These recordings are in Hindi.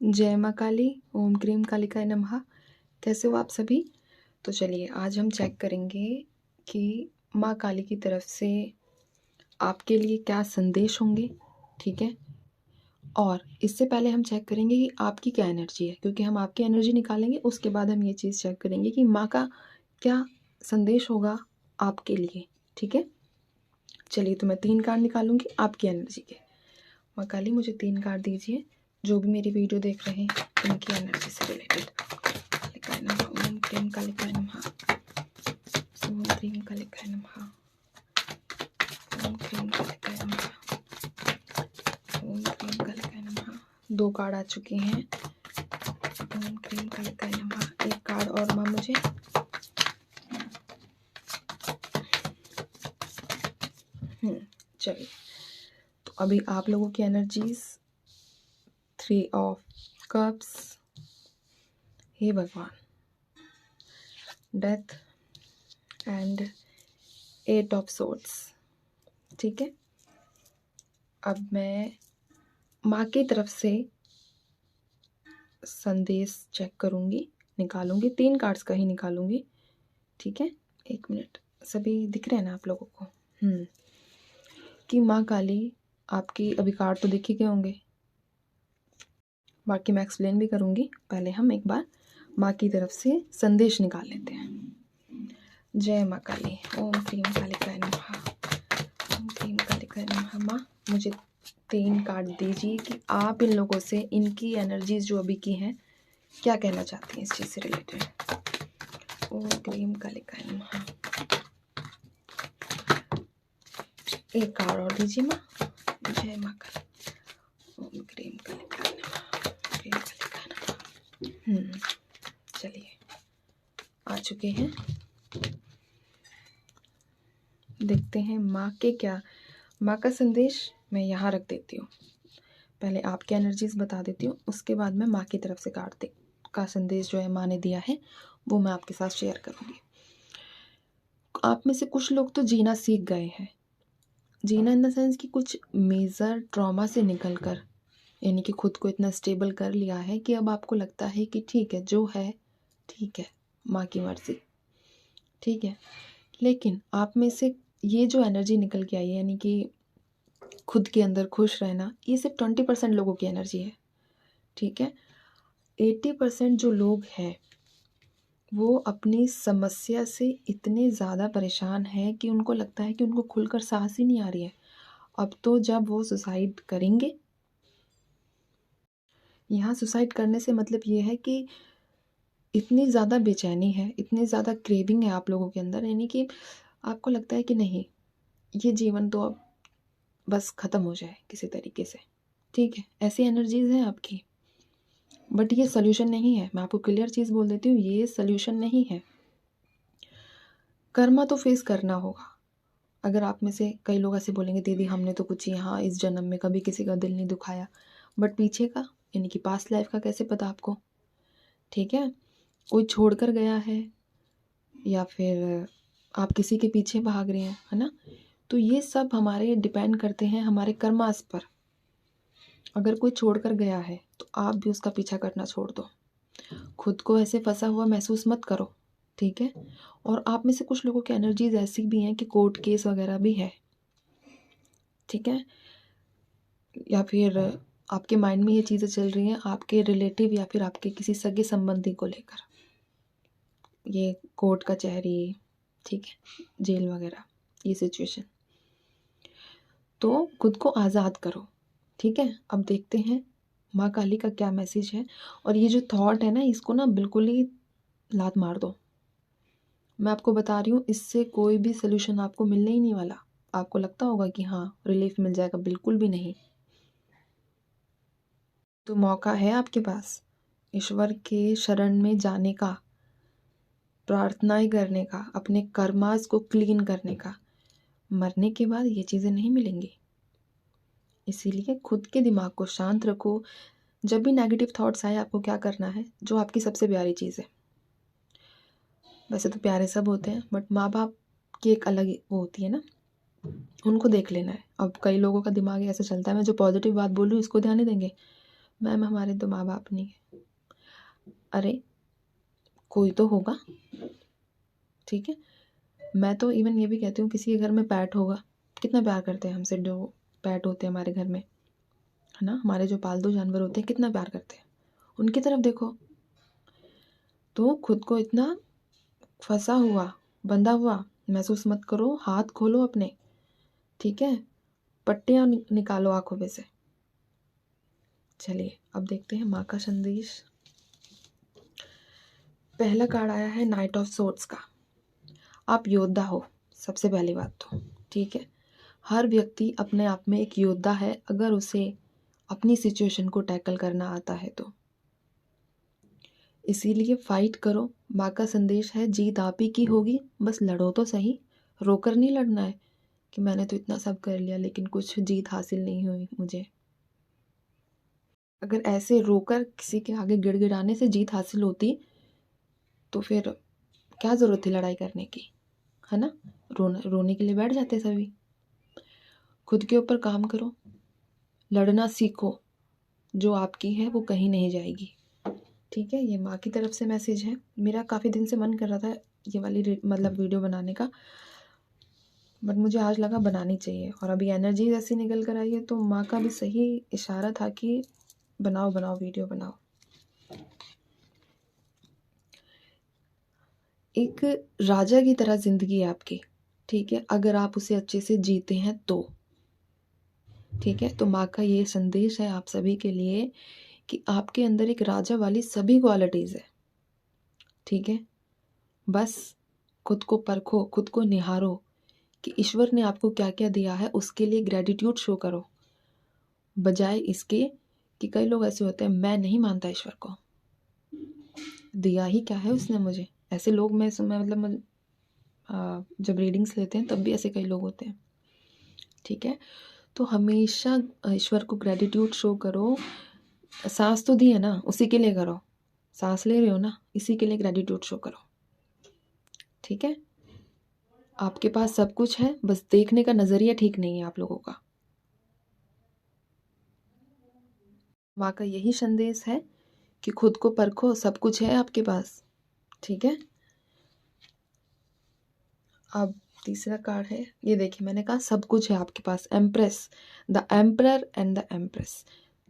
जय माँ काली, ओम क्रीम कालिकाय नमः। कैसे हो आप सभी? तो चलिए आज हम चेक करेंगे कि माँ काली की तरफ से आपके लिए क्या संदेश होंगे, ठीक है? और इससे पहले हम चेक करेंगे कि आपकी क्या एनर्जी है, क्योंकि हम आपकी एनर्जी निकालेंगे, उसके बाद हम ये चीज़ चेक करेंगे कि माँ का क्या संदेश होगा आपके लिए, ठीक है? चलिए तो मैं 3 कार्ड निकालूंगी आपकी एनर्जी के। माँ काली मुझे 3 कार्ड दीजिए, जो भी मेरी वीडियो देख रहे हैं उनकी एनर्जी से रिलेटेड। कालिकाय नमः, ओम क्रीम कालिकाय नमः, ओम क्रीम कालिकाय नमः, ओम क्रीम कालिकाय नमः, ओम क्रीम कालिकाय नमः। 2 कार्ड आ चुके हैं। ओम क्रीम कालिकाय नमः। 1 कार्ड और माँ मुझे। चलिए तो अभी आप लोगों की एनर्जीज 3 ऑफ कप्स, हे भगवान, डेथ एंड 8 ऑफ सोर्ड्स, ठीक है? अब मैं माँ की तरफ से संदेश चेक करूँगी, निकालूंगी। 3 कार्ड्स का ही निकालूंगी, ठीक है? 1 मिनट, सभी दिख रहे हैं ना आप लोगों को? कि माँ काली, आपकी अभी कार्ड तो दिख ही गए होंगे, बाकी मैं एक्सप्लेन भी करूँगी। पहले हम एक बार माँ की तरफ से संदेश निकाल लेते हैं। जय माँ काली, ओम क्रीम कालिकाय नमः, ओम क्रीम कालिकाय नमः। माँ मुझे 3 कार्ड दीजिए कि आप इन लोगों से, इनकी एनर्जीज जो अभी की हैं, क्या कहना चाहती हैं इस चीज़ से रिलेटेड। ओम क्रीम कालिकाय नमः। 1 कार्ड और दीजिए माँ। जय माँ काली, ओम क्रीम कालिकाय नमः, क्रीम कालिकाय नमः। चलिए आ चुके हैं, देखते हैं माँ के क्या। माँ का संदेश मैं यहाँ रख देती हूँ, पहले आपकी एनर्जीज बता देती हूँ, उसके बाद मैं माँ की तरफ से कार्ड का संदेश जो है माँ ने दिया है वो मैं आपके साथ शेयर करूँगी। आप में से कुछ लोग तो जीना सीख गए हैं। जीना इन द सेंस कि कुछ मेजर ट्रॉमा से निकल कर, यानी कि खुद को इतना स्टेबल कर लिया है कि अब आपको लगता है कि ठीक है, जो है ठीक है, माँ की मर्जी, ठीक है। लेकिन आप में से ये जो एनर्जी निकल के आई है, यानी कि खुद के अंदर खुश रहना, ये सिर्फ 20% लोगों की एनर्जी है, ठीक है। 80% जो लोग हैं वो अपनी समस्या से इतने ज़्यादा परेशान हैं कि उनको लगता है कि उनको खुलकर सांस ही नहीं आ रही है। अब तो जब वो सुसाइड करेंगे, यहाँ सुसाइड करने से मतलब ये है कि इतनी ज़्यादा बेचैनी है, इतनी ज़्यादा क्रेविंग है आप लोगों के अंदर, यानी कि आपको लगता है कि नहीं, ये जीवन तो अब बस ख़त्म हो जाए किसी तरीके से, ठीक है। ऐसी एनर्जीज़ हैं आपकी, बट ये सोल्यूशन नहीं है। मैं आपको क्लियर चीज़ बोल देती हूँ, ये सोल्यूशन नहीं है। कर्मा तो फेस करना होगा। अगर आप में से कई लोग ऐसे बोलेंगे, दीदी हमने तो कुछ यहाँ इस जन्म में कभी किसी का दिल नहीं दुखाया, बट पीछे का, यानी कि पास्ट लाइफ का कैसे पता आपको, ठीक है। कोई छोड़ कर गया है या फिर आप किसी के पीछे भाग रहे हैं, है ना? तो ये सब हमारे डिपेंड करते हैं हमारे कर्मास पर। अगर कोई छोड़ कर गया है तो आप भी उसका पीछा करना छोड़ दो, खुद को ऐसे फंसा हुआ महसूस मत करो, ठीक है। और आप में से कुछ लोगों की एनर्जीज ऐसी भी हैं कि कोर्ट केस वगैरह भी है, ठीक है। या फिर आपके माइंड में ये चीज़ें चल रही हैं आपके रिलेटिव या फिर आपके किसी सगे संबंधी को लेकर, ये कोर्ट कचहरी, ठीक है, जेल वगैरह, ये सिचुएशन। तो खुद को आज़ाद करो, ठीक है। अब देखते हैं माँ काली का क्या मैसेज है। और ये जो थॉट है ना, इसको ना बिल्कुल ही लात मार दो। मैं आपको बता रही हूँ, इससे कोई भी सोल्यूशन आपको मिलने ही नहीं वाला। आपको लगता होगा कि हाँ रिलीफ मिल जाएगा, बिल्कुल भी नहीं। तो मौका है आपके पास ईश्वर के शरण में जाने का, प्रार्थनाएं करने का, अपने कर्मास को क्लीन करने का। मरने के बाद ये चीज़ें नहीं मिलेंगी, इसीलिए खुद के दिमाग को शांत रखो। जब भी नेगेटिव थॉट्स आए, आपको क्या करना है, जो आपकी सबसे प्यारी चीज़ है, वैसे तो प्यारे सब होते हैं बट माँ बाप की एक अलग वो होती है ना, उनको देख लेना है। अब कई लोगों का दिमाग ऐसा चलता है, मैं जो पॉजिटिव बात बोल रही हूँ इसको ध्यान नहीं देंगे, मैम हमारे तो माँ बाप नहीं है। अरे कोई तो होगा, ठीक है। मैं तो इवन ये भी कहती हूँ, किसी के घर में पैट होगा, कितना प्यार करते हैं हमसे जो पैट होते हैं हमारे घर में, है ना। हमारे जो पालतू जानवर होते हैं कितना प्यार करते हैं, उनकी तरफ देखो। तो खुद को इतना फंसा हुआ, बंधा हुआ महसूस मत करो। हाथ खोलो अपने, ठीक है। पट्टियाँ निकालो आंखों में से। चलिए अब देखते हैं माँ का संदेश। पहला कार्ड आया है नाइट ऑफ सोर्ड्स का। आप योद्धा हो, सबसे पहली बात तो, ठीक है। हर व्यक्ति अपने आप में एक योद्धा है, अगर उसे अपनी सिचुएशन को टैकल करना आता है तो। इसीलिए फाइट करो। माँ का संदेश है जीत आप ही की होगी, बस लड़ो तो सही। रोकर नहीं लड़ना है कि मैंने तो इतना सब कर लिया लेकिन कुछ जीत हासिल नहीं हुई मुझे। अगर ऐसे रोकर किसी के आगे गिड़गिड़ाने से जीत हासिल होती तो फिर क्या ज़रूरत थी लड़ाई करने की, है ना। रोने के लिए बैठ जाते सभी। खुद के ऊपर काम करो, लड़ना सीखो। जो आपकी है वो कहीं नहीं जाएगी, ठीक है। ये माँ की तरफ से मैसेज है। मेरा काफ़ी दिन से मन कर रहा था ये वाली मतलब वीडियो बनाने का, बट मुझे आज लगा बनानी चाहिए। और अभी एनर्जी ऐसी निकल कर आई है तो माँ का भी सही इशारा था कि बनाओ बनाओ वीडियो बनाओ। एक राजा की तरह ज़िंदगी है आपकी, ठीक है, अगर आप उसे अच्छे से जीते हैं तो, ठीक है। तो माँ का ये संदेश है आप सभी के लिए कि आपके अंदर एक राजा वाली सभी क्वालिटीज़ है, ठीक है। बस खुद को परखो, खुद को निहारो कि ईश्वर ने आपको क्या क्या दिया है, उसके लिए ग्रेटिट्यूड शो करो। बजाय इसके कि कई लोग ऐसे होते हैं, मैं नहीं मानता ईश्वर को, दिया ही क्या है उसने मुझे। ऐसे लोग मैं मतलब जब रीडिंग्स लेते हैं तब भी ऐसे कई लोग होते हैं, ठीक है। तो हमेशा ईश्वर को ग्रेटिट्यूड शो करो। सांस तो दी है ना, उसी के लिए करो। सांस ले रहे हो ना, इसी के लिए ग्रेटिट्यूड शो करो, ठीक है। आपके पास सब कुछ है, बस देखने का नज़रिया ठीक नहीं है आप लोगों का। माँ का यही संदेश है कि खुद को परखो, सब कुछ है आपके पास, ठीक है। अब तीसरा कार्ड है, ये देखिए मैंने कहा सब कुछ है आपके पास। Empress, the emperor and the empress,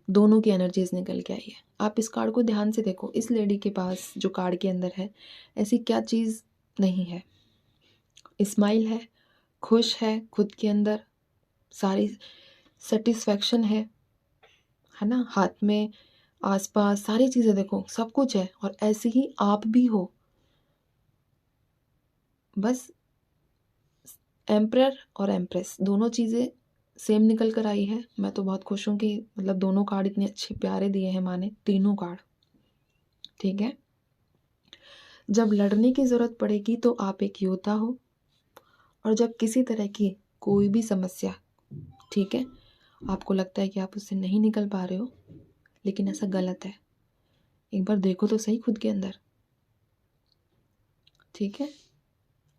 दोनों की एनर्जीज निकल के आई है। आप इस कार्ड को ध्यान से देखो। इस लेडी के पास जो कार्ड के अंदर है, ऐसी क्या चीज़ नहीं है। स्माइल है, खुश है खुद के अंदर, सारी सेटिस्फैक्शन है ना। हाथ में आसपास सारी चीज़ें देखो, सब कुछ है। और ऐसे ही आप भी हो। बस एम्परर और एम्प्रेस दोनों चीज़ें सेम निकल कर आई है। मैं तो बहुत खुश हूँ कि मतलब दोनों कार्ड इतने अच्छे प्यारे दिए हैं माँ ने, तीनों कार्ड, ठीक है। जब लड़ने की ज़रूरत पड़ेगी तो आप एक योद्धा हो, और जब किसी तरह की कोई भी समस्या, ठीक है, आपको लगता है कि आप उससे नहीं निकल पा रहे हो, लेकिन ऐसा गलत है। एक बार देखो तो सही खुद के अंदर, ठीक है।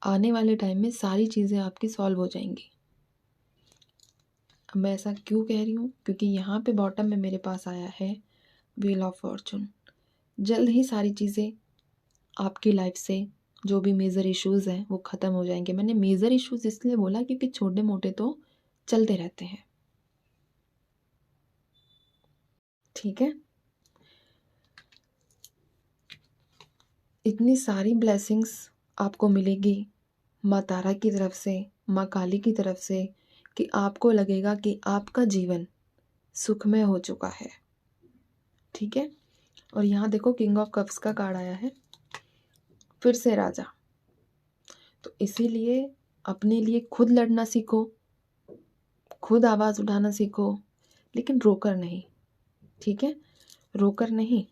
आने वाले टाइम में सारी चीज़ें आपकी सॉल्व हो जाएंगी। अब मैं ऐसा क्यों कह रही हूँ, क्योंकि यहाँ पे बॉटम में मेरे पास आया है व्हील ऑफ फॉर्चून। जल्द ही सारी चीज़ें आपकी लाइफ से, जो भी मेजर इश्यूज़ हैं वो ख़त्म हो जाएंगे। मैंने मेजर इश्यूज़ इसलिए बोला क्योंकि छोटे मोटे तो चलते रहते हैं, ठीक है। इतनी सारी ब्लेसिंग्स आपको मिलेगी माँ तारा की तरफ से, माँ काली की तरफ से, कि आपको लगेगा कि आपका जीवन सुखमय हो चुका है, ठीक है। और यहाँ देखो किंग ऑफ कप्स का कार्ड आया है, फिर से राजा। तो इसीलिए अपने लिए खुद लड़ना सीखो, खुद आवाज़ उठाना सीखो, लेकिन रोकर नहीं, ठीक है। रोकर नहीं,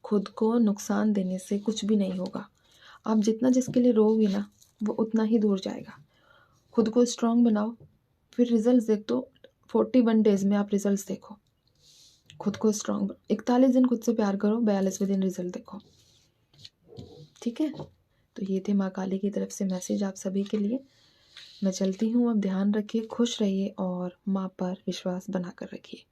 खुद को नुकसान देने से कुछ भी नहीं होगा। आप जितना जिसके लिए रोओगे ना, वो उतना ही दूर जाएगा। खुद को स्ट्रांग बनाओ, फिर रिजल्ट्स देख दो। 41 डेज में आप रिजल्ट्स देखो। खुद को स्ट्रांग 41 दिन खुद से प्यार करो, 42वें दिन रिजल्ट देखो, ठीक है। तो ये थे माँ काली की तरफ से मैसेज आप सभी के लिए। मैं चलती हूँ, अब ध्यान रखिए, खुश रहिए और माँ पर विश्वास बना कर रखिए।